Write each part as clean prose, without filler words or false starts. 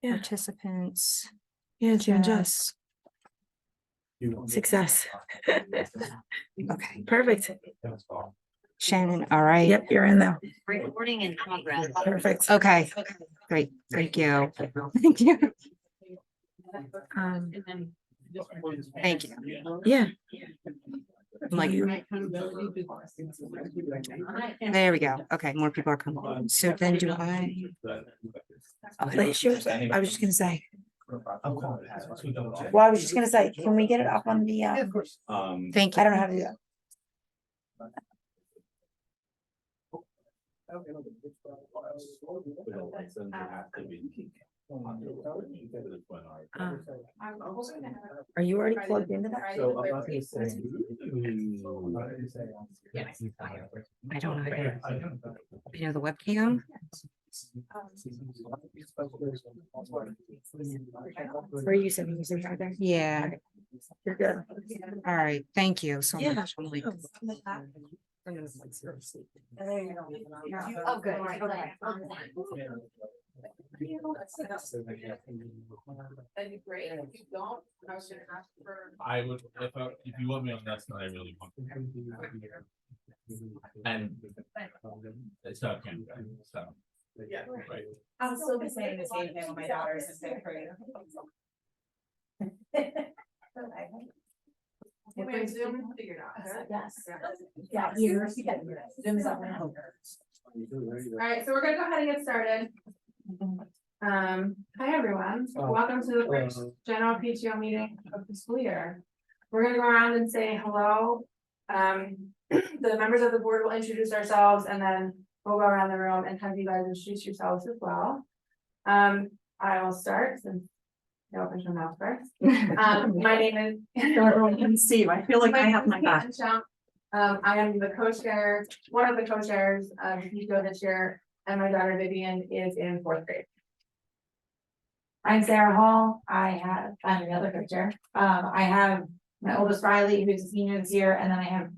Yeah. Participants. Yeah, June Success. Success. Okay, Perfect. Shannon, all right. Yep, you're in there. Recording in progress. Perfect. Okay, great, thank you. Thank you. Um, Thank you. yeah. I'm like, You- there we go. Okay, more people are coming. So then do I? Place yours. I was just gonna say. Well, Well, I was just gonna say, can we get it up on the, Thank I you. don't know how to do that. Are you already plugged into that? I don't know. how to- You know, the webcam? Or you said music right there? Yeah, You're good. all right, thank you so Yeah. much. I'm like- Oh, good. Okay. That'd be great. If you don't, I was gonna ask for. I would, if you want me on that, I really want. And it's not Canada, so. Yeah. Right. I'll still be saying the same thing when my daughter's in fifth grade. Wait, Zoom figured out. huh? Yes. Yeah. Zoom is up now. Alright, so we're gonna go ahead and get started. Hi, everyone. Welcome to the first general PTO meeting of the school year. We're gonna go around and say hello. The members of the board will introduce ourselves and then we'll go around the room and have you guys introduce yourselves as well. I will start since no open your mouth first. My name is. So everyone can see, I feel like I have my back. I am the co-chair, one of the co-chairs of PTO this year, and my daughter Vivian is in fourth grade. I'm Sarah Hall. I'm the other co-chair. I have my oldest Riley, who's a senior this year, and then I have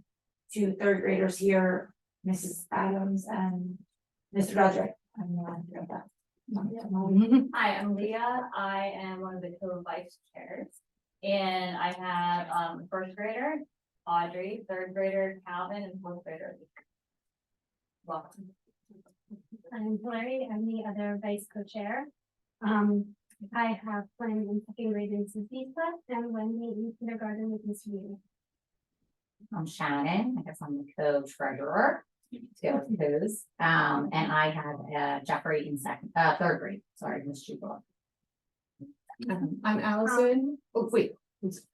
two third graders here, Mrs. Adams and Mr. Roderick. I'm the one who wrote that. Hi, I'm Leah. I am one of the co-vice chairs. And I have a first grader, Audrey, third grader, Calvin, and fourth grader. Welcome. I'm Larry, I'm the other vice co-chair. I have planned in second grade in Susie's class and Wendy in kindergarten with Miss Yu. I'm Shannon. I guess I'm the co-treasurer. Taylor Coos. And I have Jeffrey in third grade. Sorry, Miss Jubal. I'm Allison. Oh, wait.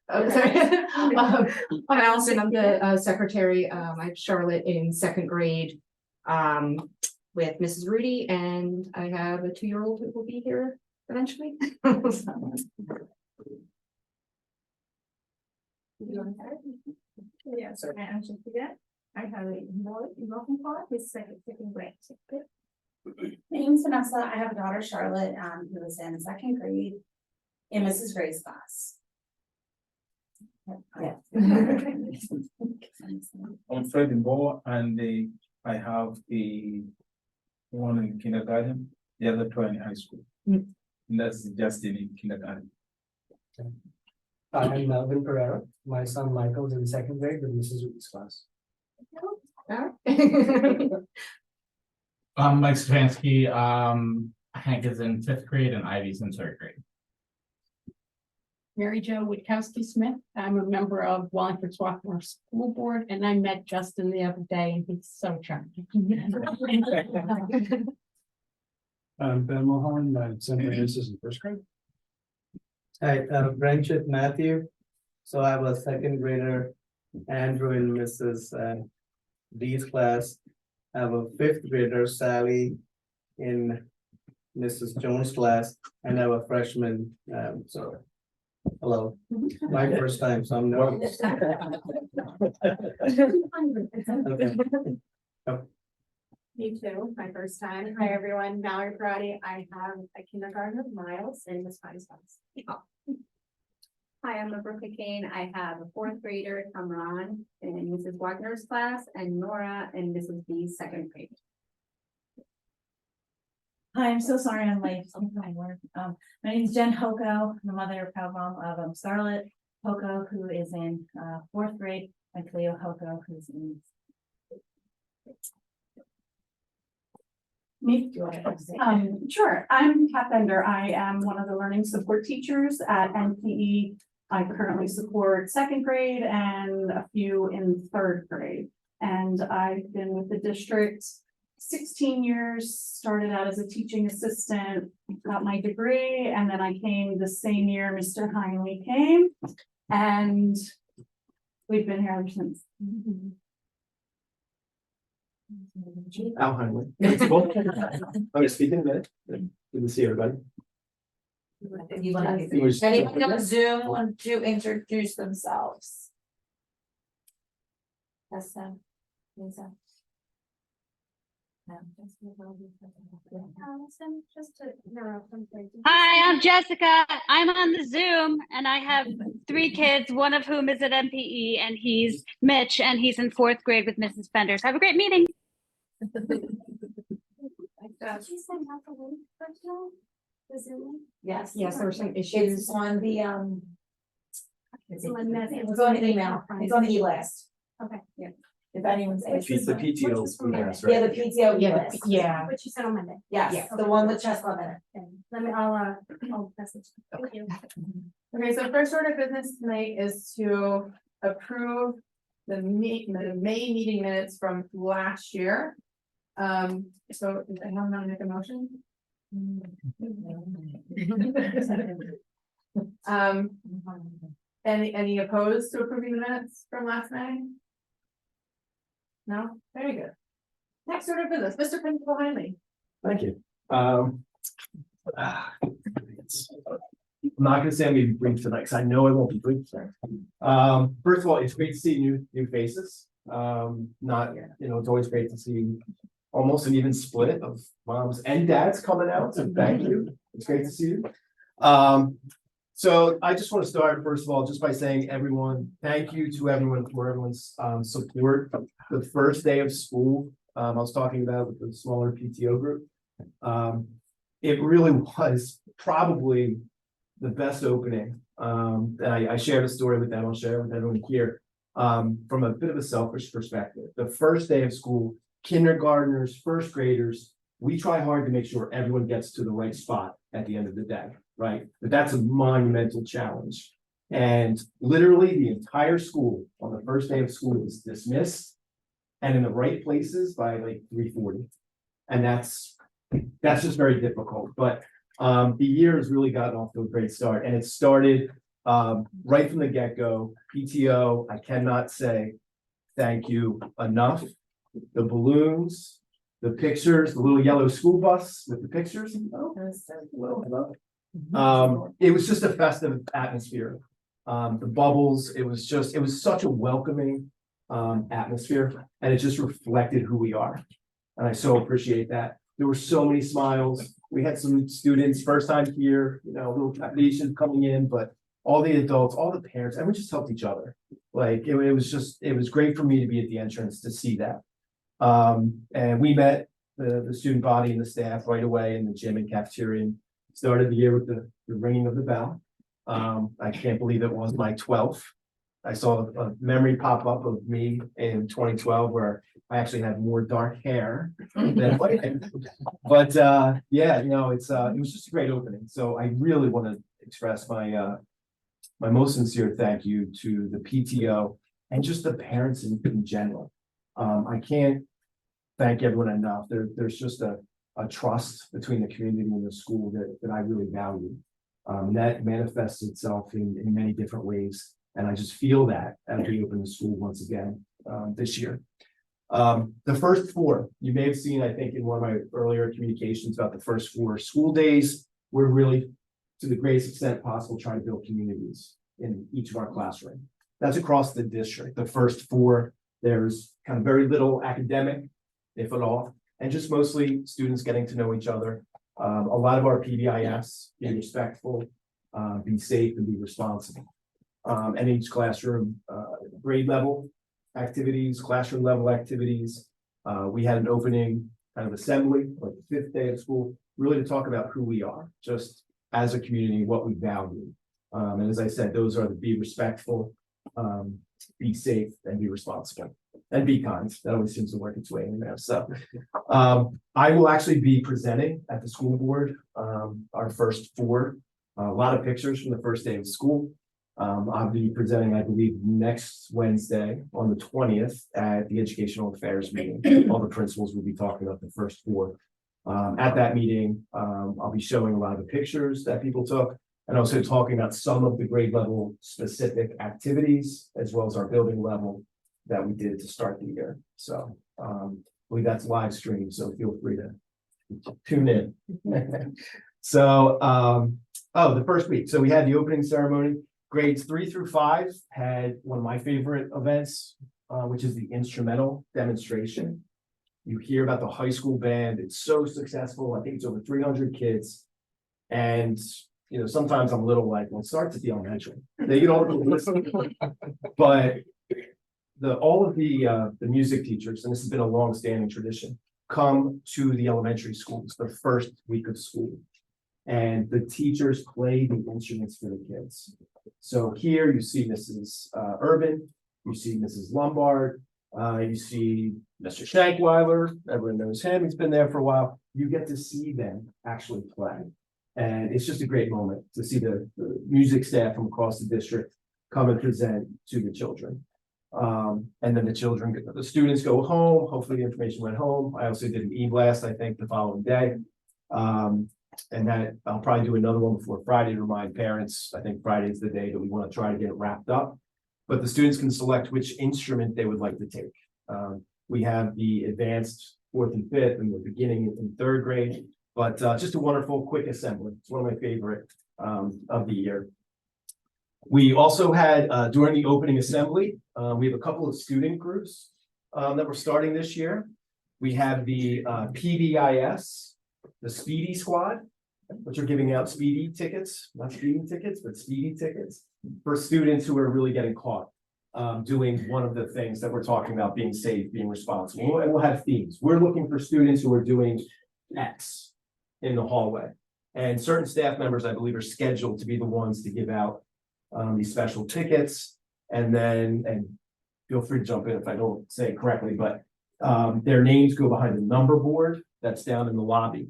Oh, sorry. I'm Allison. I'm the secretary. I have Charlotte in second grade with Mrs. Rudy, and I have a 2-year-old who will be here eventually. Yeah, so I'm just forget. I have a boy in Welcome Park, his second grade. My name's Vanessa. I have a daughter, Charlotte, who is in second grade in Mrs. Gray's class. Yeah. I'm Freddie Moore, and I have one in kindergarten, the other two in high school. And that's just in kindergarten. I'm Melvin Pereira. My son Michael's in second grade with Mrs. Ruby's class. Mike Stefanski, Hank is in fifth grade and Ivy's in third grade. Mary Jo Witkowski Smith. I'm a member of Wallingford Swarthmore School Board, and I met Justin the other day, and he's so charming. I'm Ben Mulholland. I'm St. Francis in first grade. Hi, Friendship Matthew. So I was second grader, Andrew in Mrs. D's class. I have a fifth grader, Sally, in Mrs. Jones' class, and I have a freshman. So, hello, my first time, so I'm nervous. Okay. Me too, my first time. Hi, everyone. Mallory Parati. I have a kindergarten with Miles in Miss Patty's class. Hi, I'm Brooke Kane. I have a fourth grader, Kamran, in Mrs. Wagner's class, and Nora in Mrs. B's second grade. Hi, I'm so sorry I'm late. I'm my work. My name is Jen Hoko. I'm the mother, proud mom of Scarlett Hoko, who is in fourth grade, and Cleo Hoko, who's in. Me? Do you want to say? Sure, I'm Kat Bender. I am one of the learning support teachers at NPE. I currently support second grade and a few in third grade. And I've been with the district 16 years, started out as a teaching assistant, got my degree, and then I came the same year Mr. Heinley came. And we've been here ever since. Al Heinley. I'm gonna speak in a minute. Good to see everybody. Anyone on Zoom want to introduce themselves? That's them. Lisa. Allison, just to interrupt something. Hi, I'm Jessica. I'm on the Zoom and I have 3 kids, one of whom is at NPE and he's Mitch and he's in 4th grade with Mrs. Benders. Have a great meeting. Did you send out the link for the Zoom? Yes. Yes, there were some issues. It's on the It's on the- it's on the email, it's on the e-blast. Okay, yeah. If anyone's. The PTO is from us, Yeah, right? the PTO Yeah, e-blast. yeah. What you said on Monday. Yes, the one with chestnut in it. Okay, let me, I'll message. Thank you. Okay, so first order of business tonight is to approve the May meeting minutes from last year. So is anyone want to make a motion? Any opposed to approving the minutes from last May? No, very good. Next order of business, Mr. Principal Heinley. Thank you. I'm not gonna say I'm gonna be brief tonight, because I know I won't be brief tonight. First of all, it's great to see new faces. Not, it's always great to see almost an even split of moms and dads coming out, so thank you. It's great to see you. So I just want to start, first of all, just by saying thank you to everyone for everyone's support. The first day of school, I was talking about with the smaller PTO group. It really was probably the best opening. And I shared a story with them, I'll share it with everyone here. From a bit of a selfish perspective, the first day of school, kindergartners, first graders, we try hard to make sure everyone gets to the right spot at the end of the day, right? But that's a monumental challenge. And literally the entire school on the first day of school was dismissed and in the right places by like 3:40. And that's just very difficult. But the year has really gotten off to a great start, and it started right from the get-go. PTO, I cannot say thank you enough. The balloons, the pictures, the little yellow school bus with the pictures. It was just a festive atmosphere. The bubbles, it was such a welcoming atmosphere, and it just reflected who we are. And I so appreciate that. There were so many smiles. We had some students first time here, little trepidation coming in, but all the adults, all the parents, everyone just helped each other. Like it was great for me to be at the entrance to see that. And we met the student body and the staff right away in the gym and cafeteria, and started the year with the ringing of the bell. I can't believe it was my 12th. I saw a memory pop up of me in 2012 where I actually had more dark hair than white hair. But yeah, it was just a great opening. So I really want to express my most sincere thank you to the PTO and just the parents in general. I can't thank everyone enough. There's just a trust between the community and the school that I really value. That manifests itself in many different ways. And I just feel that as we open the school once again this year. The first 4, you may have seen, I think, in one of my earlier communications about the first 4 school days, we're really, to the greatest extent possible, trying to build communities in each of our classrooms. That's across the district. The first 4, there's kind of very little academic, if at all, and just mostly students getting to know each other. A lot of our PBIS, be respectful, be safe, and be responsible. And each classroom, grade level activities, classroom level activities. We had an opening kind of assembly, like the 5th day of school, really to talk about who we are, just as a community, what we value. And as I said, those are the be respectful, be safe, and be responsible, and be kind. That always seems to work its way in there. So I will actually be presenting at the school board, our first 4, a lot of pictures from the first day of school. I'll be presenting, I believe, next Wednesday on the 20th at the Educational Affairs meeting. All the principals will be talking about the first 4. At that meeting, I'll be showing a lot of the pictures that people took, and also talking about some of the grade level specific activities, as well as our building level that we did to start the year. So I believe that's live stream, so feel free to tune in. So, the first week. So we had the opening ceremony. Grades 3 through 5 had one of my favorite events, which is the instrumental demonstration. You hear about the high school band. It's so successful. I think it's over 300 kids. And, you know, sometimes I'm a little like, well, it starts at the elementary. They get all the listen. But all of the music teachers, and this has been a long-standing tradition, come to the elementary schools the first week of school. And the teachers play the instruments for the kids. So here you see Mrs. Urban, you see Mrs. Lombard, you see Mr. Shankweiler, everyone knows him, he's been there for a while. You get to see them actually play. And it's just a great moment to see the music staff from across the district come and present to the children. And then the students go home. Hopefully the information went home. I also did an e-blast, I think, the following day. And that I'll probably do another one before Friday to remind parents. I think Friday is the day that we want to try to get it wrapped up. But the students can select which instrument they would like to take. We have the advanced 4th and 5th, and the beginning in 3rd grade. But just a wonderful, quick assembly. It's one of my favorite of the year. We also had, during the opening assembly, we have a couple of student groups that we're starting this year. We have the PBIS, the Speedy Squad, which are giving out speedy tickets, not speeding tickets, but speedy tickets for students who are really getting caught doing one of the things that we're talking about, being safe, being responsible. And we'll have themes. We're looking for students who are doing X in the hallway. And certain staff members, I believe, are scheduled to be the ones to give out these special tickets. And feel free to jump in if I don't say it correctly, but their names go behind the number board that's down in the lobby.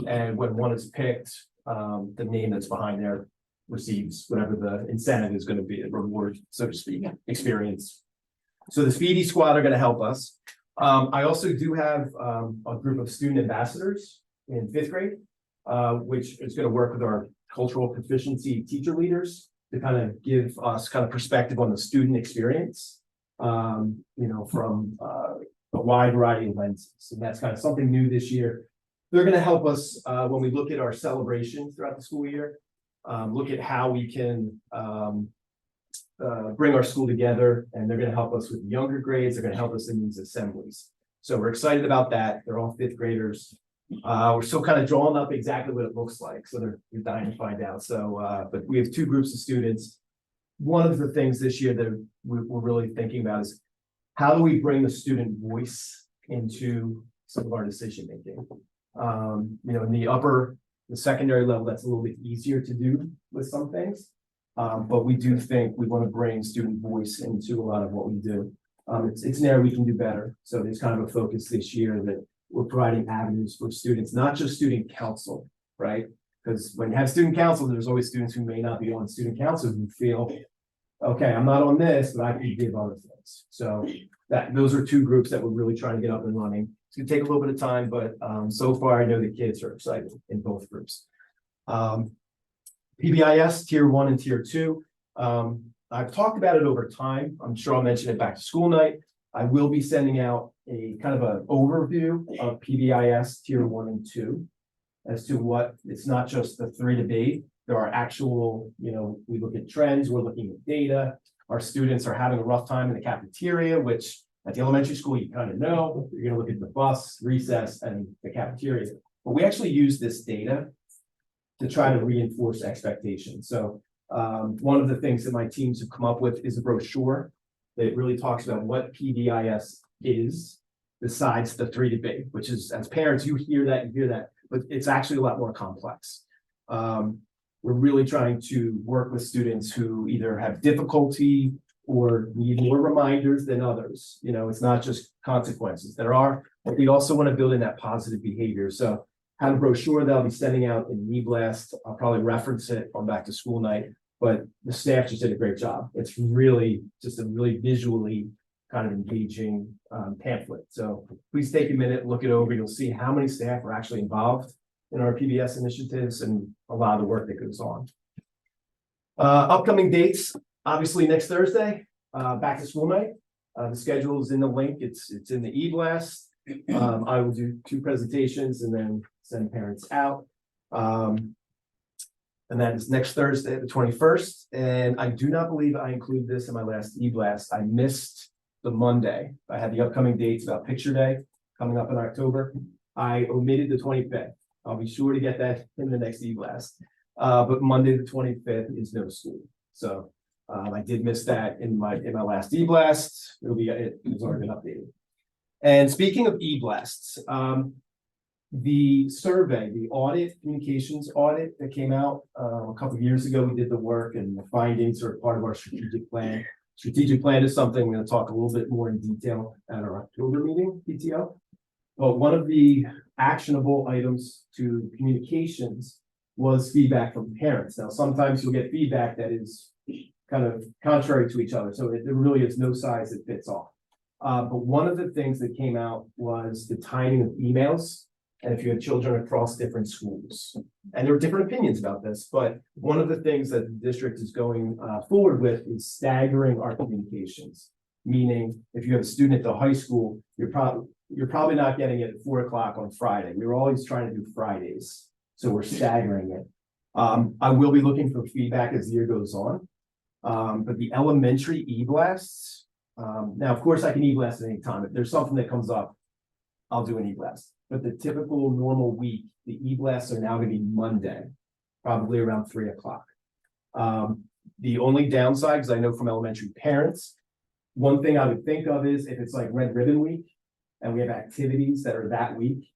And when one is picked, the name that's behind there receives whatever the incentive is going to be, a reward, so to speak, experience. So the Speedy Squad are going to help us. I also do have a group of student ambassadors in 5th grade, which is going to work with our cultural proficiency teacher leaders to kind of give us kind of perspective on the student experience, you know, from a wide variety of lenses. And that's kind of something new this year. They're going to help us when we look at our celebrations throughout the school year, look at how we can bring our school together, and they're going to help us with younger grades. They're going to help us in these assemblies. So we're excited about that. They're all 5th graders. We're still kind of drawing up exactly what it looks like. So they're dying to find out. So, but we have 2 groups of students. One of the things this year that we're really thinking about is how do we bring the student voice into some of our decision making? You know, in the secondary level, that's a little bit easier to do with some things. But we do think we want to bring student voice into a lot of what we do. It's an area we can do better. So there's kind of a focus this year that we're providing avenues for students, not just student council, right? Because when you have student council, there's always students who may not be on student council who feel, okay, I'm not on this, but I can give other things. So those are 2 groups that we're really trying to get up and running. It's gonna take a little bit of time, but so far I know the kids are excited in both groups. PBIS Tier 1 and Tier 2. I've talked about it over time. I'm sure I'll mention it back to school night. I will be sending out a kind of an overview of PBIS Tier 1 and 2 as to what, it's not just the 3 to be. There are actual, you know, we look at trends, we're looking at data. Our students are having a rough time in the cafeteria, which at the elementary school, you kind of know. You're going to look at the bus, recess, and the cafeteria. But we actually use this data to try to reinforce expectations. So one of the things that my teams have come up with is a brochure that really talks about what PBIS is, besides the 3 to B, which is, as parents, you hear that, but it's actually a lot more complex. We're really trying to work with students who either have difficulty or need more reminders than others. You know, it's not just consequences. There are, but we also want to build in that positive behavior. So have a brochure that I'll be sending out in e-blast. I'll probably reference it on back to school night, but the staff just did a great job. It's really just a really visually kind of engaging pamphlet. So please take a minute, look it over. You'll see how many staff are actually involved in our PBS initiatives and a lot of the work that goes on. Upcoming dates, obviously next Thursday, back to school night. The schedule is in the link. It's in the e-blast. I will do 2 presentations and then send parents out. And that is next Thursday, the 21st. And I do not believe I included this in my last e-blast. I missed the Monday. I had the upcoming dates about Picture Day coming up in October. I omitted the 25th. I'll be sure to get that in the next e-blast. But Monday, the 25th is no school. So I did miss that in my last e-blast. It's already been updated. And speaking of e-blasts, the survey, the audit, communications audit that came out a couple of years ago, we did the work and the findings are part of our strategic plan. Strategic plan is something we're going to talk a little bit more in detail at our October meeting, PTO. But one of the actionable items to communications was feedback from parents. Now, sometimes you'll get feedback that is kind of contrary to each other. So there really is no size that fits all. But one of the things that came out was the timing of emails. And if you have children across different schools, and there are different opinions about this, but one of the things that the district is going forward with is staggering our communications. Meaning, if you have a student at the high school, you're probably not getting it at 4 o'clock on Friday. We were always trying to do Fridays, so we're staggering it. I will be looking for feedback as the year goes on. But the elementary e-blasts, now of course I can e-blast at any time. If there's something that comes up, I'll do an e-blast. But the typical normal week, the e-blasts are now going to be Monday, probably around 3 o'clock. The only downside, because I know from elementary parents, one thing I would think of is if it's like Red Ribbon Week and we have activities that are that week,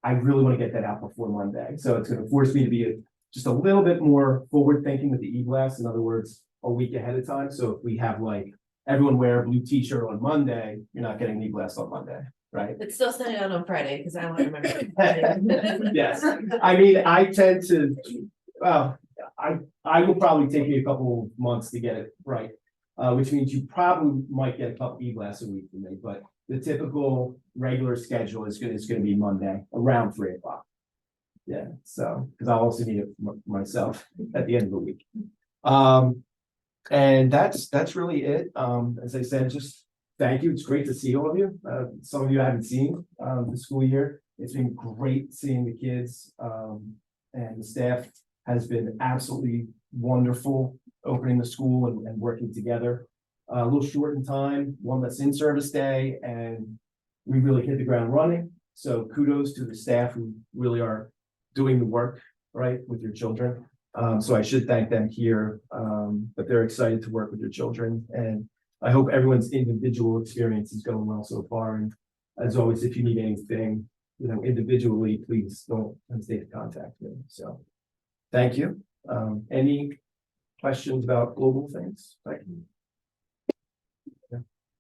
I really want to get that out before Monday. So it's going to force me to be just a little bit more forward thinking with the e-blast. In other words, a week ahead of time. So if we have like everyone wear a blue t-shirt on Monday, you're not getting an e-blast on Monday. Right. It's still sending out on Friday because I don't remember. Yes, I mean, I tend to, I will probably take me a couple months to get it right. Which means you probably might get a couple e-blasts a week from me, but the typical regular schedule is going to be Monday around 3 o'clock. Yeah, so, because I'll also need it myself at the end of the week. And that's really it. As I said, just thank you. It's great to see all of you. Some of you I haven't seen this school year. It's been great seeing the kids, and the staff has been absolutely wonderful opening the school and working together. A little short in time, one less in-service day, and we really hit the ground running. So kudos to the staff who really are doing the work, right, with your children. So I should thank them here, but they're excited to work with your children. And I hope everyone's individual experience is going well so far. And as always, if you need anything, individually, please don't hesitate to contact me. So thank you. Any questions about global things? Thank you. Yeah.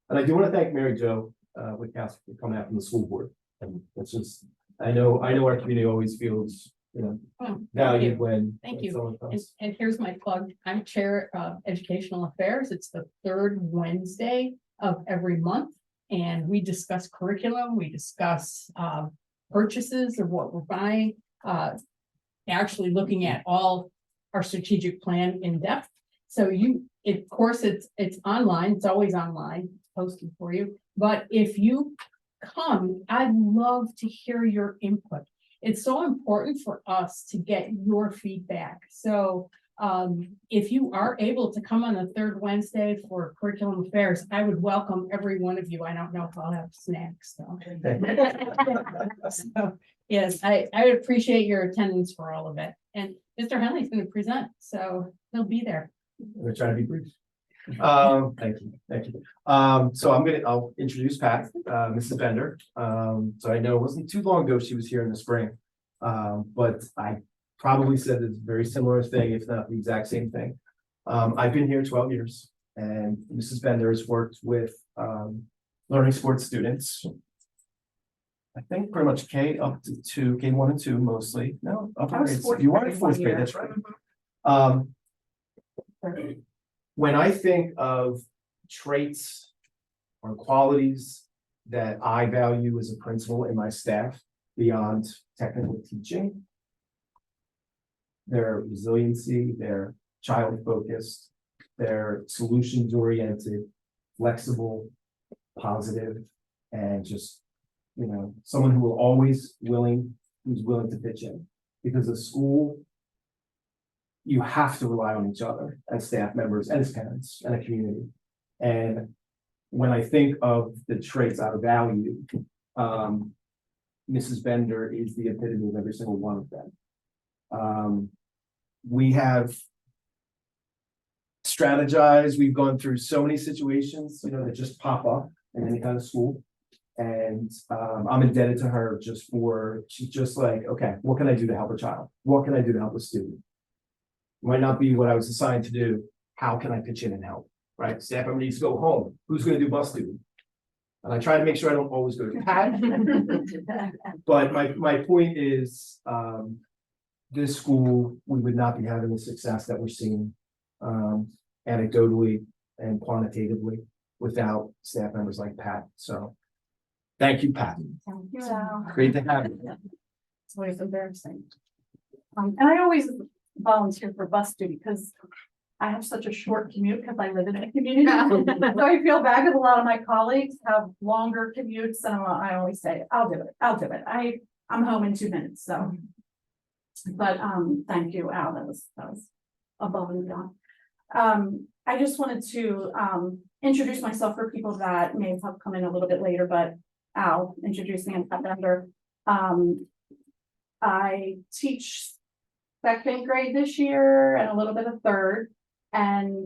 And I do want to thank Mary Jo Witkowski for coming out from the school board. And it's just, I know our community always feels, valued when. Thank when you. someone comes. And here's my plug. I'm chair of educational affairs. It's the 3rd Wednesday of every month. And we discuss curriculum. We discuss purchases of what we're buying, actually looking at all our strategic plan in depth. So of course, it's online. It's always online, posted for you. But if you come, I'd love to hear your input. It's so important for us to get your feedback. So if you are able to come on the 3rd Wednesday for curriculum affairs, I would welcome every one of you. I don't know if I'll have snacks. So, so yes, I would appreciate your attendance for all of it. And Mr. Henley's going to present, so he'll be there. We're trying to be brief. Thank you, thank you. So I'll introduce Pat, Mrs. Bender. So I know it wasn't too long ago she was here in the spring. But I probably said a very similar thing, if not the exact same thing. I've been here 12 years and Mrs. Bender has worked with, learning sports students. I think pretty much K up to K1 and 2 mostly. No, upper I was grades. fourth You are in grade fourth one grade, year. that's right. When I think of traits or qualities that I value as a principal in my staff beyond technical teaching, their resiliency, their child focused, their solutions oriented, flexible, positive, and just, someone who will always who's willing to pitch in. Because the school, you have to rely on each other as staff members and as parents and a community. And when I think of the traits I value, Mrs. Bender is the epitome of every single one of them. We have strategized, we've gone through so many situations, that just pop up in any kind of school. And I'm indebted to her she's just like, okay, what can I do to help a child? What can I do to help a student? Might not be what I was assigned to do. How can I pitch in and help? Right? Staff member needs to go home. Who's going to do bus duty? And I try to make sure I don't always go to Pat. But my point is, this school, we would not be having the success that we're seeing, anecdotally and quantitatively without staff members like Pat. So thank you, Pat. Thank you, Al. Great to have you. It's always embarrassing. And I always volunteer for bus duty because I have such a short commute because I live in a community. So I feel bad because a lot of my colleagues have longer commutes and I always say, I'll do it. I'm home in 2 minutes, so. But thank you, Al, that was above and beyond. I just wanted to introduce myself for people that may have come in a little bit later, but Al introduced me. I'm Pat Bender. I teach second grade this year and a little bit of third. And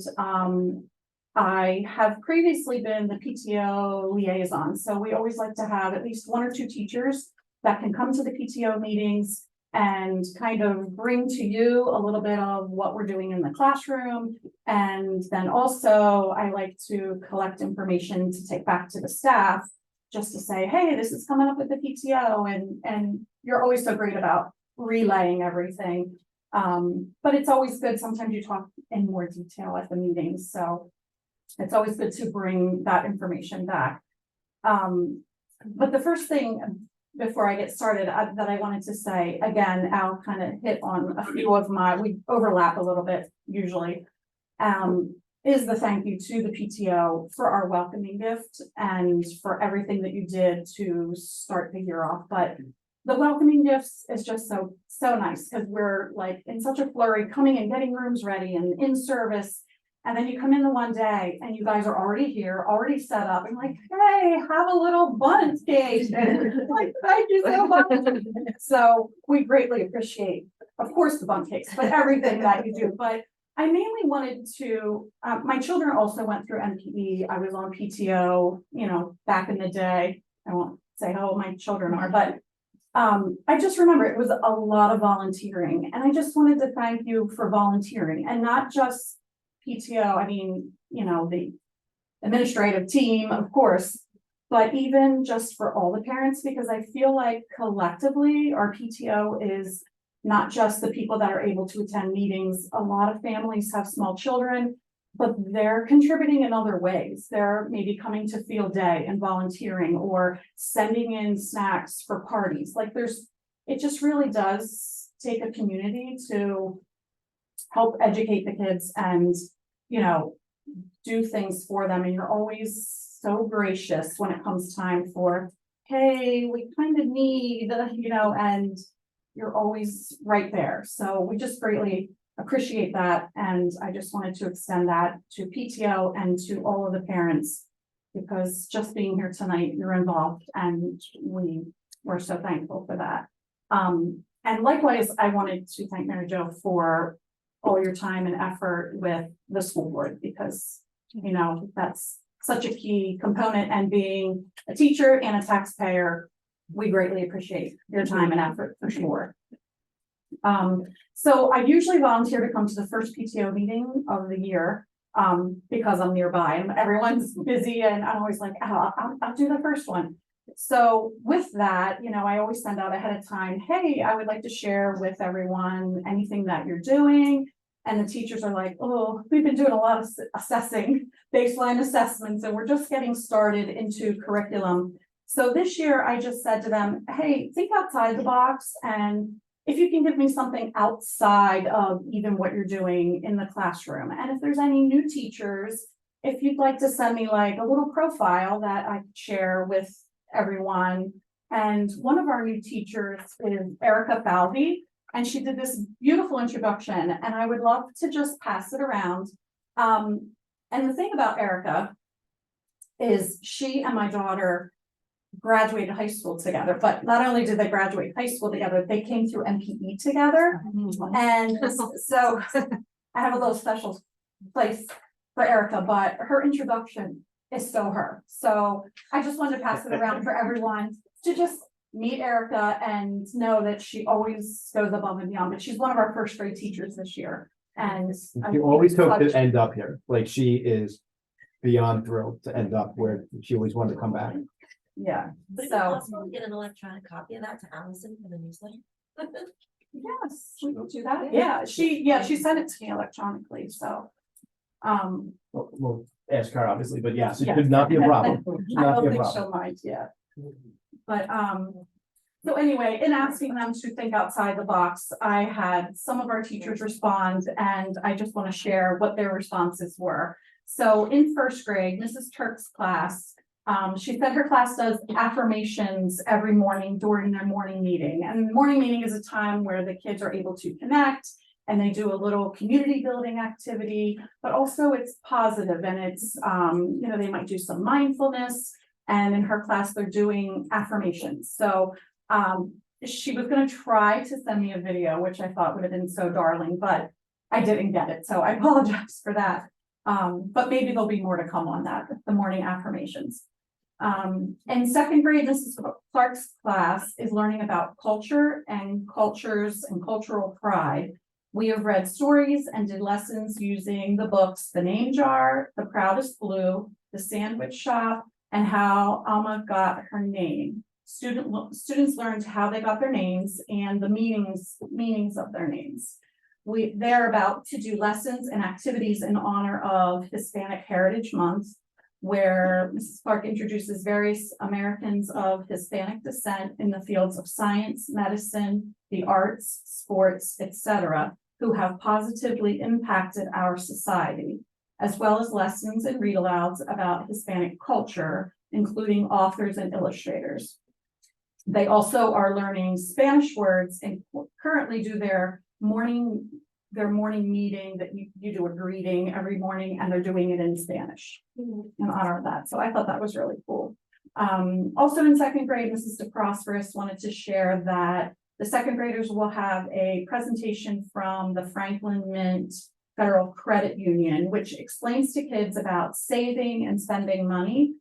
I have previously been the PTO liaison. So we always like to have at least 1 or 2 teachers that can come to the PTO meetings and kind of bring to you a little bit of what we're doing in the classroom. And then also I like to collect information to take back to the staff just to say, hey, this is coming up at the PTO. And you're always so great about relaying everything. But it's always good. Sometimes you talk in more detail at the meetings. So it's always good to bring that information back. But the first thing before I get started that I wanted to say, again, Al kind of hit on a few of we overlap a little bit usually, is the thank you to the PTO for our welcoming gift and for everything that you did to start the year off. But the welcoming gifts is just so nice because we're like in such a flurry coming and getting rooms ready and in service. And then you come in the one day and you guys are already here, already set up and like, hey, have a little bundt cake. Like, thank you so much. So we greatly appreciate, of course, the bundt cakes, but everything that you do. But I mainly wanted to, my children also went through NPE. I was on PTO, back in the day. I won't say how old my children are, but I just remember it was a lot of volunteering. And I just wanted to thank you for volunteering and not just PTO, I mean, the administrative team, of course, but even just for all the parents, because I feel like collectively our PTO is not just the people that are able to attend meetings. A lot of families have small children, but they're contributing in other ways. They're maybe coming to field day and volunteering or sending in snacks for parties. Like it just really does take a community to help educate the kids and, do things for them. And you're always so gracious when it comes time for, hey, we kind of need, and you're always right there. So we just greatly appreciate that. And I just wanted to extend that to PTO and to all of the parents, because just being here tonight, you're involved and we're so thankful for that. And likewise, I wanted to thank Mary Jo for all your time and effort with the school board, because You know, that's such a key component, and being a teacher and a taxpayer, we greatly appreciate your time and effort for sure. So I usually volunteer to come to the first PTO meeting of the year, because I'm nearby and everyone's busy, and I'm always like, oh, I'll do the first one. So with that, you know, I always send out ahead of time, hey, I would like to share with everyone anything that you're doing. And the teachers are like, oh, we've been doing a lot of assessing, baseline assessments, and we're just getting started into curriculum. So this year I just said to them, hey, think outside the box, and if you can give me something outside of even what you're doing in the classroom. And if there's any new teachers, if you'd like to send me like a little profile that I could share with everyone. And one of our new teachers is Erica Falvey, and she did this beautiful introduction, and I would love to just pass it around. And the thing about Erica is she and my daughter graduated high school together, but not only did they graduate high school together, they came through NPE together. And so I have a little special place for Erica, but her introduction is so her. So I just wanted to pass it around for everyone to just meet Erica and know that she always goes above and beyond. But she's one of our first grade teachers this year. And You always hope to end up here. Like, she is beyond thrilled to end up where she always wanted to come back. Yeah. Would it be So possible to get an electronic copy of that to Allison for the newsletter? yes, we will do that. Yeah, she sent it to me electronically. So We'll ask her, obviously, but yes, it Yes. could not be a problem. Should I not don't be a think problem. she'll mind, yeah. But so anyway, in asking them to think outside the box, I had some of our teachers respond, and I just want to share what their responses were. So in first grade, Mrs. Turk's class, she said her class does affirmations every morning during their morning meeting. And morning meeting is a time where the kids are able to connect, and they do a little community building activity, but also it's positive, and it's, you know, they might do some mindfulness. And in her class, they're doing affirmations. So she was going to try to send me a video, which I thought would have been so darling, but I didn't get it. So I apologize for that. But maybe there'll be more to come on that, the morning affirmations. In second grade, Mrs. Clark's class is learning about culture and cultures and cultural pride. We have read stories and did lessons using the books, The Name Jar, The Proudest Blue, The Sandwich Shop, and How Alma Got Her Name. Students learned how they got their names and the meanings of their names. They're about to do lessons and activities in honor of Hispanic Heritage Month, where Mrs. Clark introduces various Americans of Hispanic descent in the fields of science, medicine, the arts, sports, etc., who have positively impacted our society, as well as lessons and read-alouds about Hispanic culture, including authors and illustrators. They also are learning Spanish words and currently do their morning meeting that you do a greeting every morning, and they're doing it in Spanish in honor of that. So I thought that was really cool. Also in second grade, Mrs. DeProsperous wanted to share that the second graders will have a presentation from the Franklin Mint Federal Credit Union, which explains to kids about saving and spending money.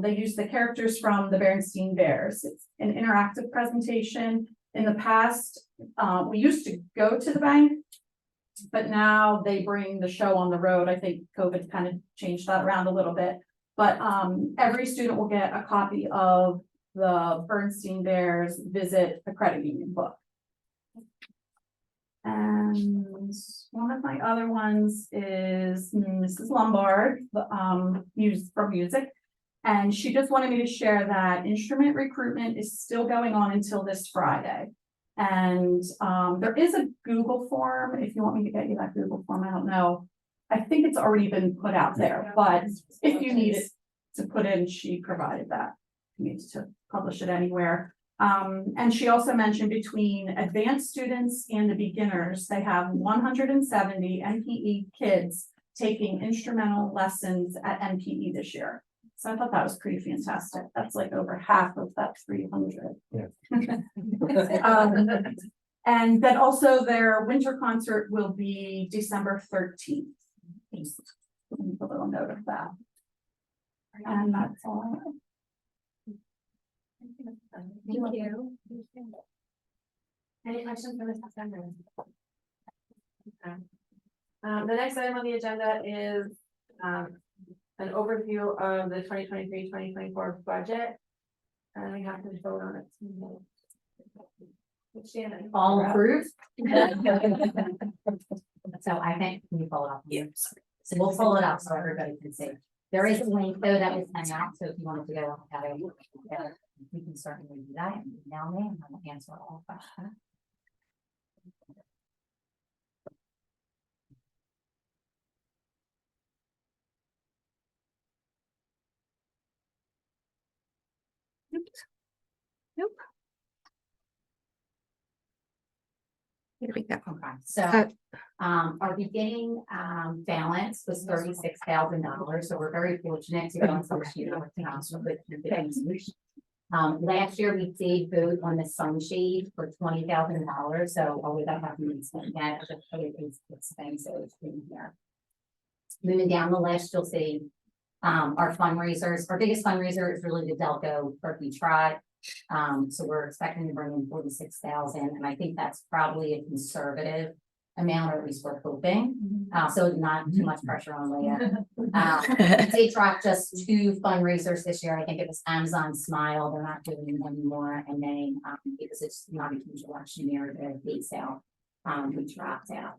They use the characters from the Berenstain Bears. It's an interactive presentation. In the past, we used to go to the bank, but now they bring the show on the road. I think COVID kind of changed that around a little bit. But every student will get a copy of the Bernstein Bears Visit the Credit Union book. And one of my other ones is Mrs. Lombard, from music. And she just wanted me to share that instrument recruitment is still going on until this Friday. And there is a Google form, if you want me to get you that Google form, I don't know. I think it's already been put out there, but if you need it to put in, she provided that. You need to publish it anywhere. And she also mentioned between advanced students and the beginners, they have 170 NPE kids taking instrumental lessons at NPE this year. So I thought that was pretty fantastic. That's like over half of that 300. Yeah. And then also their winter concert will be December 13th. Make a little note of that. And that's all. Thank you. Any questions for Mrs. Fender? Okay. The next item on the agenda is an overview of the 2023-2024 budget. And we have to vote on it. Shannon. All approved? So I think, can you pull it up? Yes. So we'll pull it up so everybody can see. There is a link though that was sent out, so if you wanted to go look at it, we can certainly do that and email me and I'll answer all questions. Nope. Okay, so, our beginning, balance was $36,000, so we're very fortunate to go into this year with good things. Last year we did vote on the sunshade for $20,000, so although that hasn't been spent yet, it is expensive in here. Moving down the list, you'll see, our fundraisers, our biggest fundraiser is really the Delco Turkey Trot. So we're expecting to bring in 46,000, and I think that's probably a conservative amount, or at least we're hoping. So not too much pressure on Leah. They dropped just 2 fundraisers this year. I think it was Amazon Smile. They're not doing them anymore, and then because it's not a huge election year, the bake sale, we dropped out.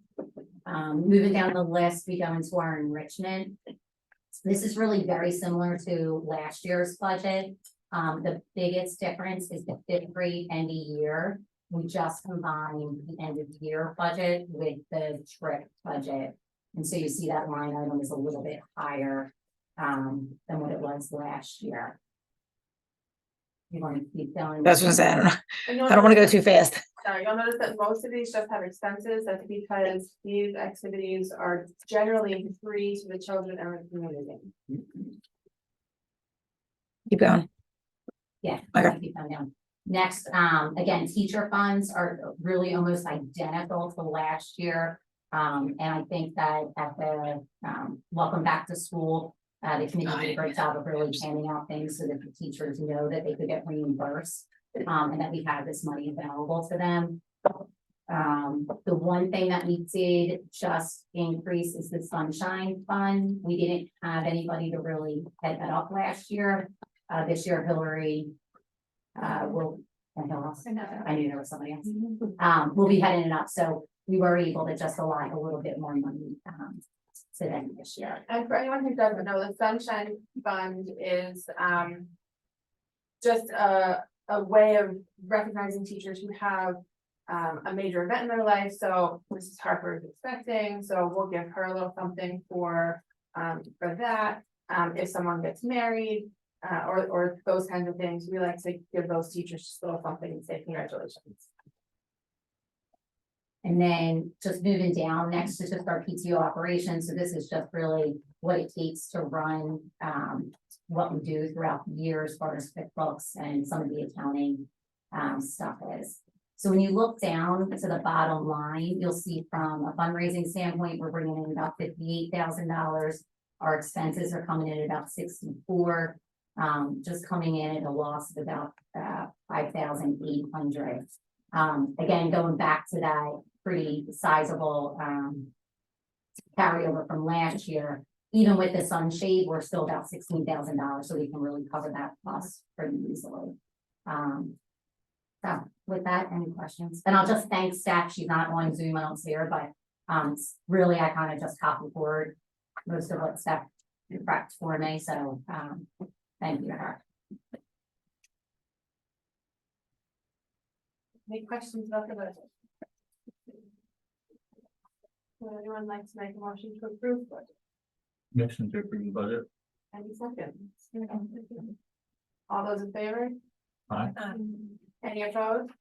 Moving down the list, we go into our enrichment. This is really very similar to last year's budget. The biggest difference is the 5th grade end of year. We just combined the end of year budget with the trip budget. And so you see that line item is a little bit higher than what it was last year. You want to keep going? That's what I'm saying. I don't want to go too fast. Sorry, you'll notice that most of these just have expenses. That's because these activities are generally free to the children and the community. Keep going. Yeah. Okay. Keep them down. Next, again, teacher funds are really almost identical to last year. And I think that at the welcome back to school, the committee did a great job of really planning out things so that the teachers know that they could get reimbursed, and that we have this money available to them. The one thing that we did just increase is the Sunshine Fund. We didn't have anybody to really head that up last year. This year, Hillary will, I knew there was somebody else. We'll be heading it up, so we were able to just allot a little bit more money to them this year. And for anyone who doesn't know, the Sunshine Fund is just a way of recognizing teachers who have a major event in their life. So Mrs. Harper is expecting, so we'll give her a little something for that. If someone gets married, or those kinds of things, we like to give those teachers just a little something and say congratulations. And then just moving down, next is just our PTO operations. So this is just really what it takes to run what we do throughout the year as far as QuickBooks and some of the accounting stuff is. So when you look down to the bottom line, you'll see from a fundraising standpoint, we're bringing in about $58,000. Our expenses are coming in at about 64. Just coming in at a loss of about 5,800. Again, going back to that pretty sizable carryover from last year, even with the sunshade, we're still about $16,000, so we can really cover that cost pretty easily. So with that, any questions? And I'll just thank Steph. She's not on Zoom, I don't see her, but really I kind of just copied forward most of what Steph prepped for me. So thank you to her. Any questions about the budget? Would anyone like to make a motion to approve budget? Motion to approve the budget. Any seconds? All those in favor? Aye. Any opposed?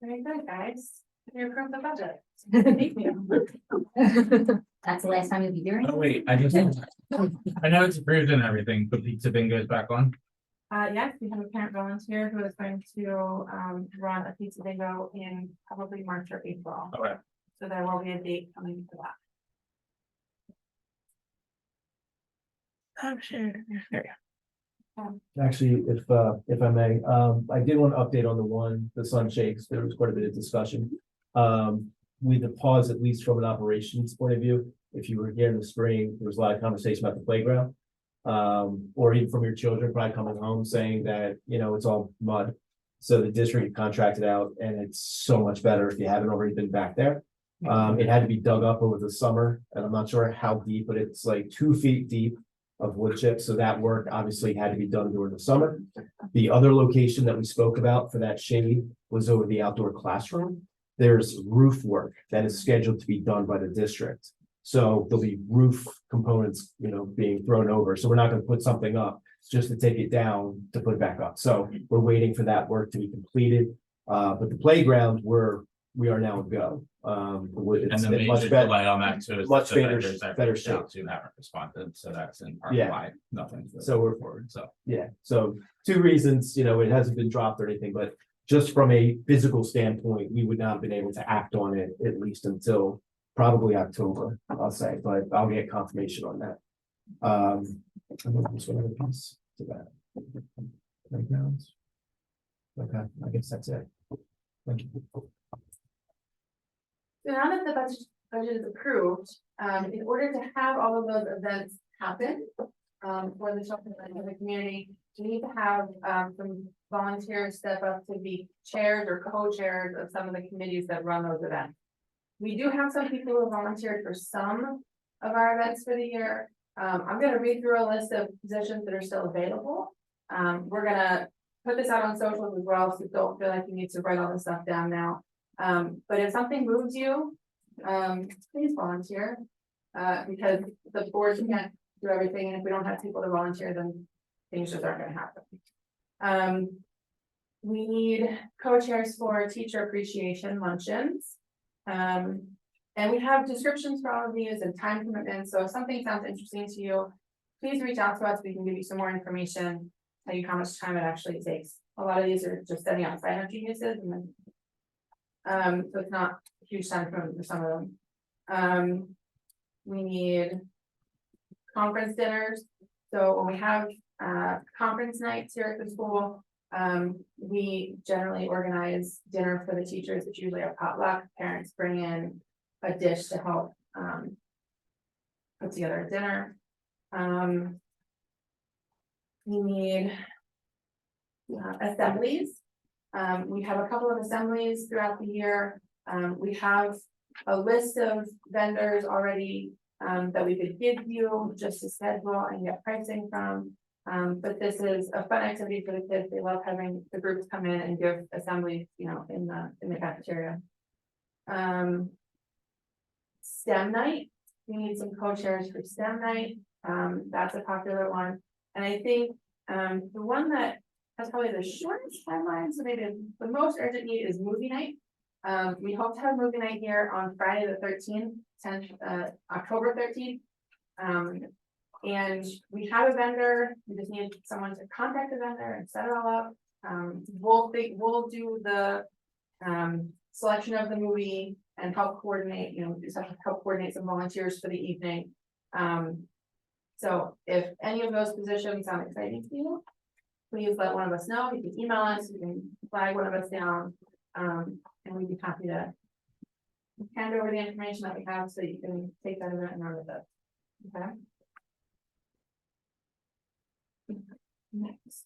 Very good, guys. You approve the budget. Thank you. That's the last time you'll be hearing. Oh, wait, I know it's approved and everything, but pizza bingo's back on. Yes, we have a parent volunteer who is going to run a pizza bingo in probably March or April. Okay. So there will be a date coming for that. I'm sure. There Actually, if I may, I did want to update on the sun shakes. There was quite a bit of discussion. With the pause, at least from an operations point of view, if you were here in the spring, there was a lot of conversation about the playground. Or even from your children probably coming home saying that, it's all mud. So the district contracted out and it's so much better if you haven't already been back there. It had to be dug up over the summer and I'm not sure how deep, but it's like 2 feet deep of wood chips. So that work obviously had to be done during the summer. The other location that we spoke about for that shade was over the outdoor classroom. There's roof work that is scheduled to be done by the district. So there'll be roof components, being thrown over. So we're not going to put something up just to take it down to put it back up. So we're waiting for that work to be completed. But the playground we are now a go. And It's the in major much better, delay on that too is much that the better- vendors that better reached out shape. to haven't responded, so that's in part Yeah. why nothing's. really So we're- moved forward, so. Yeah, so 2 reasons, it hasn't been dropped or anything, but just from a physical standpoint, we would not have been able to act on it at least until probably October, I'll say, but I'll get confirmation on that. And then there's one other piece to that. Playgrounds. Okay, I guess that's it. Thank you. So now that the budget is approved, in order to have all of those events happen, for the children in the community, we need to have, some volunteers step up to be chairs or co-chairs of some of the committees that run those events. We do have some people who volunteered for some of our events for the year. I'm gonna read through a list of positions that are still available. We're gonna put this out on socials as well, so don't feel like you need to write all this stuff down now. But if something moves you, please volunteer. Because the board can't do everything, and if we don't have people to volunteer, then things just aren't gonna happen. We need co-chairs for teacher appreciation luncheons. And we have descriptions for all of these and time commitments, so if something sounds interesting to you, please reach out to us, we can give you some more information, tell you how much time it actually takes. A lot of these are just sending out sign-up geniuses and then. So it's not a huge time commitment for some of them. We need conference dinners, so when we have conference nights here at the school, we generally organize dinner for the teachers. It's usually a potluck. Parents bring in a dish to help put together a dinner. We need assemblies. We have a couple of assemblies throughout the year. We have a list of vendors already that we could give you just to schedule and get pricing from. But this is a fun activity for the kids. They love having the groups come in and give assemblies, in the cafeteria. STEM night, we need some co-chairs for STEM night. That's a popular one. And I think the one that has probably the shortest timeline, so maybe the most urgent need is movie night. We hope to have movie night here on Friday the 13th, October 13th. And we have a vendor, we just need someone to contact the vendor and set it all up. We'll do the selection of the movie and help coordinate, help coordinate some volunteers for the evening. So if any of those positions sound exciting to you, please let one of us know. You can email us, you can flag one of us down, and we'd be happy to hand over the information that we have so you can take that event and run with it. Okay. Next.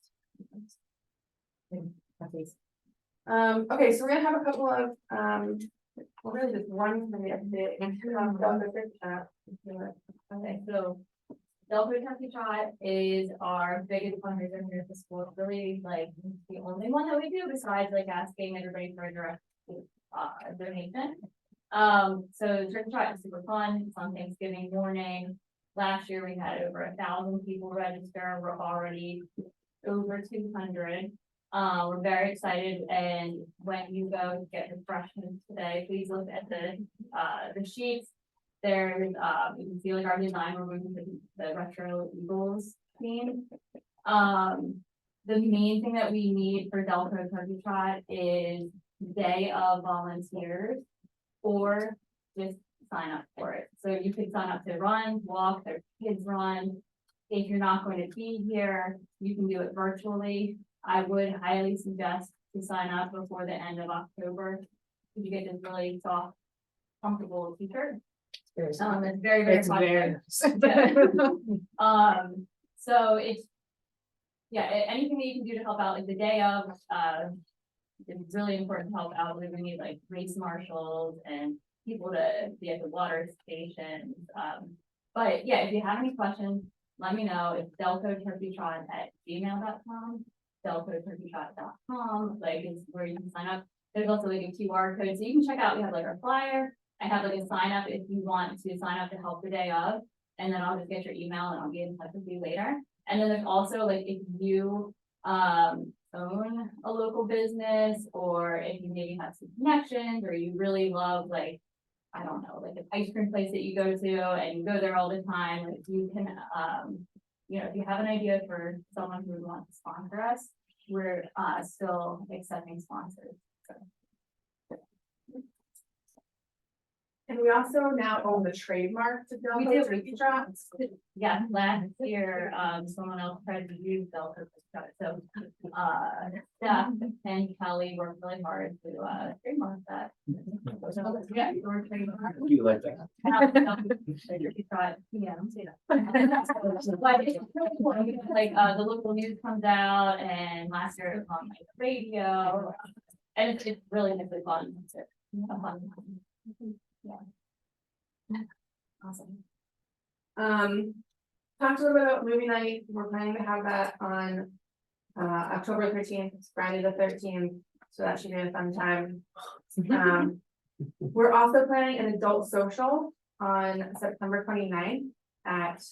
Okay, so we're gonna have a couple of well, really just one from the update. Okay, so Delaware County Trot is our biggest fundraiser here at the school. It's really like the only one that we do besides like asking everybody for a direct donation. So Turkey Trot is super fun. It's on Thanksgiving morning. Last year we had over 1,000 people register. We're already over 200. We're very excited, and when you go to get refreshments today, please look at the sheets. There's you can see like our design, we're moving the retro Eagles theme. The main thing that we need for Delta Turkey Trot is day of volunteers or just sign up for it. So you could sign up to run, walk, their kids run. if you're not going to be here, you can do it virtually. I would highly suggest to sign up before the end of October. You get this really soft, comfortable t-shirt. It's very, very popular. So it's, yeah, anything that you can do to help out, like the day of, it's really important to help out. We need like race marshals and people to be at the water stations. But yeah, if you have any questions, let me know. It's delcoturkeytrot@gmail.com, delcoturkeytrot.com, like is where you can sign up. There's also like a QR code, so you can check out, we have like our flyer. I have like a sign up if you want to sign up to help the day of, and then I'll just get your email and I'll be in touch with you later. And then there's also like if you own a local business, or if you maybe have some connections, or you really love like, I don't know, like an ice cream place that you go to and you go there all the time, like you can, you know, if you have an idea for someone who would want to sponsor us, we're still accepting sponsors. So. And we also now own the trademark to We Delco do. Turkey Trot. Yeah, last year, someone else tried to use Delco Turkey Trot, so, Steph and Kelly worked really hard to, trademark that. So, yeah, we're trademark. You like that? Turkey Trot, yeah, I'm saying that. But it's really cool, like, the local news comes out, and last year it was on like the radio, and it's really fun. It's a fun. Yeah. Awesome. Talked a little bit about movie night. We're planning to have that on October 13th, Friday the 13th. So that should be a fun time. We're also planning an adult social on September 29th at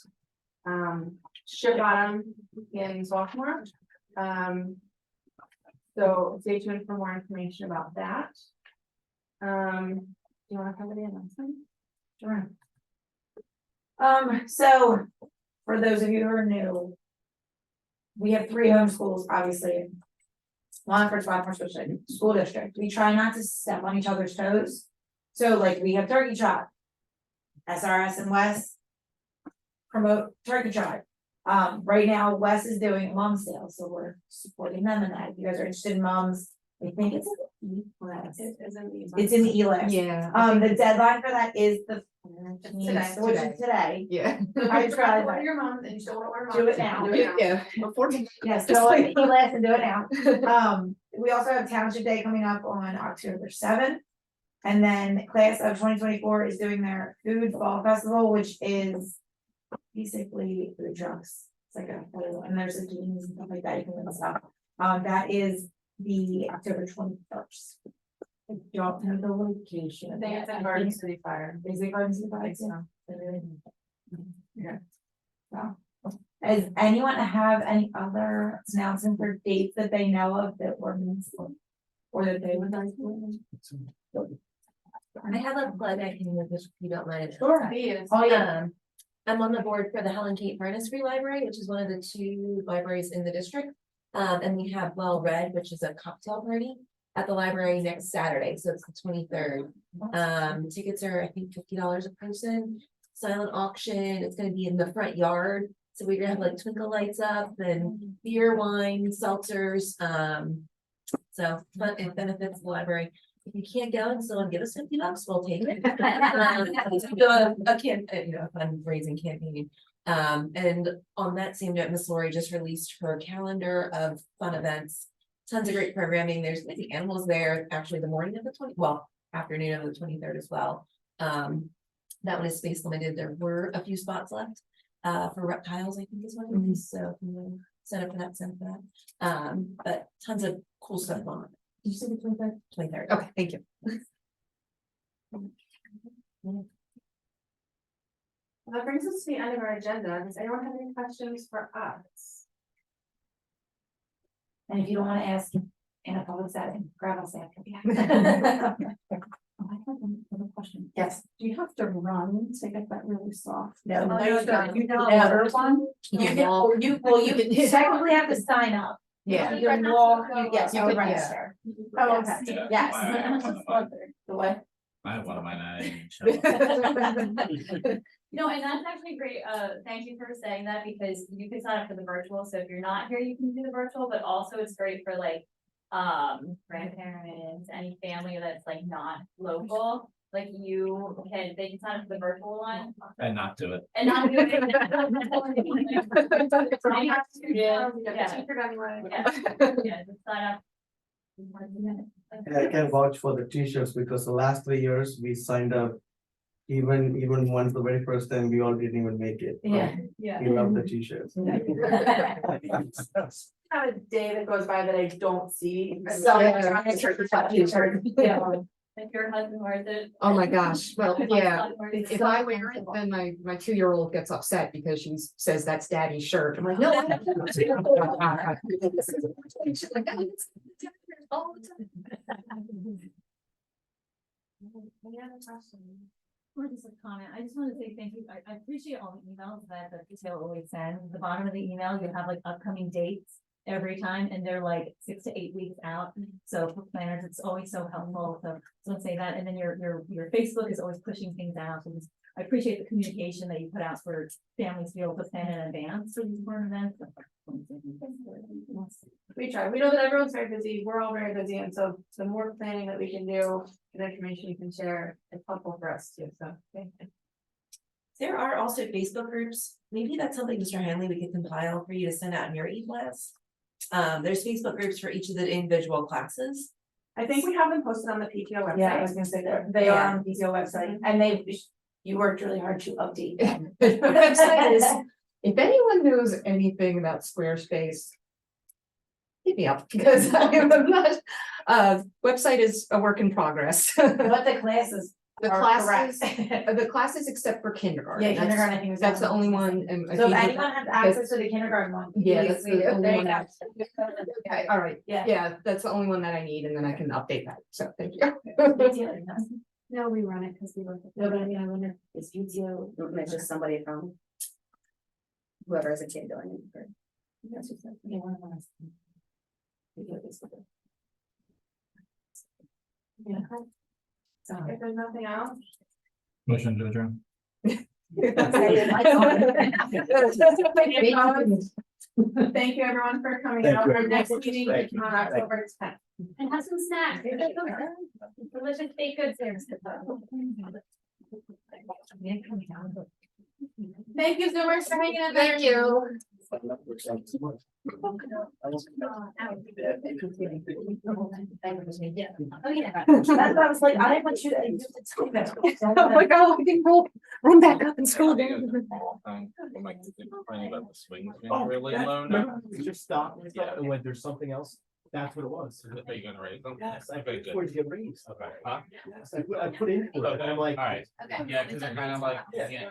Ship Bottom in Swarthmore. So stay tuned for more information about that. Do you want to cover the announcement? Sure. So for those of you who are new, we have 3 homeschools, obviously. One for Swarthmore School District. We try not to step on each other's toes. So like we have Turkey Trot, SRS and West promote Turkey Trot. Right now West is doing a mom sale, so we're supporting them in that. If you guys are interested in moms, I think it's in the e-list. Yeah. The deadline for that is the Today. which is today. Yeah. I tried Order that. your mom and you still want to order. Do it now. Yeah. Before. Yes, go on the e-list and do it now. We also have Township Day coming up on October 7th. And then class of 2024 is doing their food fall festival, which is basically food trucks. It's like and there's some games and stuff like that. You can win stuff. That is the October 21st. I don't know the location. I think it's at Garden City Fire. Is it Garden City Fire? Yeah. So, does anyone have any other announcements or dates that they know of that were missed or that they would like to? I have a plug I can use if you don't mind. Sure. Oh, yeah. I'm on the board for the Helen Kate Furnace Free Library, which is one of the 2 libraries in the district. And we have Well Read, which is a cocktail party at the library next Saturday, so it's the 23rd. Tickets are, I think, $50 a person. Silent auction, it's gonna be in the front yard, so we're gonna have like twinkle lights up and beer, wine, seltzers. So, but it benefits the library. If you can't go and still give us $50, we'll take it. A fundraising campaign. And on that same note, Miss Lori just released her calendar of fun events. Tons of great programming. There's the animals there, actually the morning of the afternoon of the 23rd as well. That one is space limited. There were a few spots left for reptiles, I think is what it is. So if you set up for that, but tons of cool stuff on it. Did you say the 23rd? 23rd. Okay, thank you. That brings us to the end of our agenda. Does anyone have any questions for us? And if you don't want to ask in a public setting, grab us after. I have another question. Yes. Do you have to run to get that really soft? No, Oh, you don't. don't. Never one? You technically have to sign up. Yeah. You can walk, yes, You you can can- register. Oh, okay. Yes. The what? I have one of mine. I didn't show up. No, and that's actually great. Thank you for saying that because you can sign up for the virtual. So if you're not here, you can do the virtual, but also it's great for like grandparents, any family that's like not local. Like they can sign up for the virtual one And not do it. and not do it. Yeah. Yeah, just sign up. And I can vouch for the t-shirts because the last 3 years we signed up. Even once the very first time, we all didn't even make it. Yeah. We love the t-shirts. Have a day that goes by that I don't see. If your husband wears it. Oh my gosh, well, If my yeah, son wears it. if I wear it, then my 2-year-old gets upset because she says that's daddy's shirt. I'm like, no. Or just a comment, I just want to say thank you, I appreciate all the emails that the PTO always sends, at the bottom of the email, you have like upcoming dates every time, and they're like 6 to 8 weeks out, so for planners, it's always so helpful, so say that, and then your Facebook is always pushing things out, so I appreciate the communication that you put out for families to be able to plan in advance for these important events. We try. We know that everyone's very busy. We're all very busy. And so the more planning that we can do and information you can share, it's helpful for us too. So thank you. There are also Facebook groups. Maybe that's something, Mr. Hanley, we could compile for you to send out in your e-blast. There's Facebook groups for each of the individual classes. I think we have them posted on the PTO website. Yeah, I was gonna say that they are on the PTO website and you worked really hard to update them. The website is, if anyone knows anything about Squarespace, hit me up because I am not, website is a work in progress. But the classes The are classes, correct. the classes except for kindergarten. Yeah, That's- kindergarten, I think is. That's the only one. And I So if think anyone has access to the kindergarten one. Yeah, that's please, the only there you one go. that's- Okay, all right, Yeah. yeah, that's the only one that I need, and then I can update that, so thank you. No, we run it because we work. No, but I mean, I wonder, It's PTO, it's just somebody from whoever has a kid doing it. That's just. yeah, one of us. Yeah. So if there's nothing else. Motion to adjourn. Thank you everyone for coming Thank out. you. Our next meeting is Thank you. on October 10th. And have some snacks. Delicious baked goods there. Thank you, Zoomers, for hanging in there. Thank you. Oh, yeah. That's what I was like, I didn't want you to use the time. I'm like, oh, I can run back up and scroll down. Complaining about the swings being Oh, really that's- low remember now. we just stopped and Yeah. went, there's something else. That's what it was. Are you gonna raise them? Yes, I Okay, put good. towards get raised. Okay, huh? Yes, I put in for it, and I'm like. All right, yeah, cause they're kind of like, Yeah. yeah.